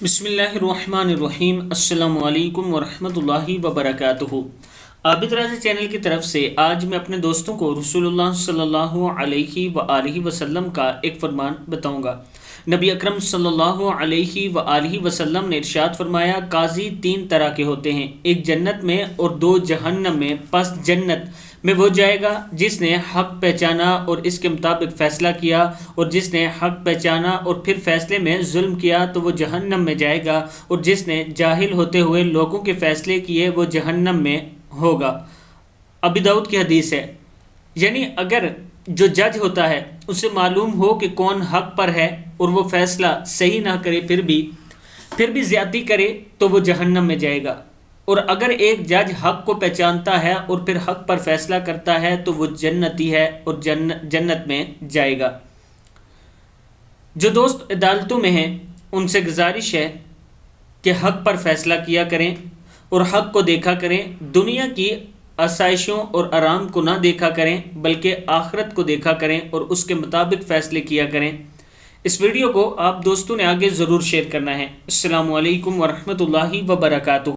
بسم اللہ الرحمن الرحیم۔ السلام علیکم ورحمۃ اللہ وبرکاتہ۔ عابد راضی چینل کی طرف سے آج میں اپنے دوستوں کو رسول اللہ صلی اللہ علیہ وآلہ وسلم کا ایک فرمان بتاؤں گا۔ نبی اکرم صلی اللہ علیہ وآلہ وسلم نے ارشاد فرمایا، قاضی تین طرح کے ہوتے ہیں، ایک جنت میں اور دو جہنم میں۔ پس جنت میں وہ جائے گا جس نے حق پہچانا اور اس کے مطابق فیصلہ کیا، اور جس نے حق پہچانا اور پھر فیصلے میں ظلم کیا تو وہ جہنم میں جائے گا، اور جس نے جاہل ہوتے ہوئے لوگوں کے فیصلے کیے وہ جہنم میں ہوگا۔ ابی داؤد کی حدیث ہے۔ یعنی اگر جو جج ہوتا ہے اسے معلوم ہو کہ کون حق پر ہے اور وہ فیصلہ صحیح نہ کرے پھر بھی زیادتی کرے تو وہ جہنم میں جائے گا، اور اگر ایک جج حق کو پہچانتا ہے اور پھر حق پر فیصلہ کرتا ہے تو وہ جنتی ہے اور جنت میں جائے گا۔ جو دوست عدالتوں میں ہیں ان سے گزارش ہے کہ حق پر فیصلہ کیا کریں اور حق کو دیکھا کریں، دنیا کی آسائشوں اور آرام کو نہ دیکھا کریں بلکہ آخرت کو دیکھا کریں اور اس کے مطابق فیصلے کیا کریں۔ اس ویڈیو کو آپ دوستوں نے آگے ضرور شیئر کرنا ہے۔ السلام علیکم ورحمۃ اللہ وبرکاتہ۔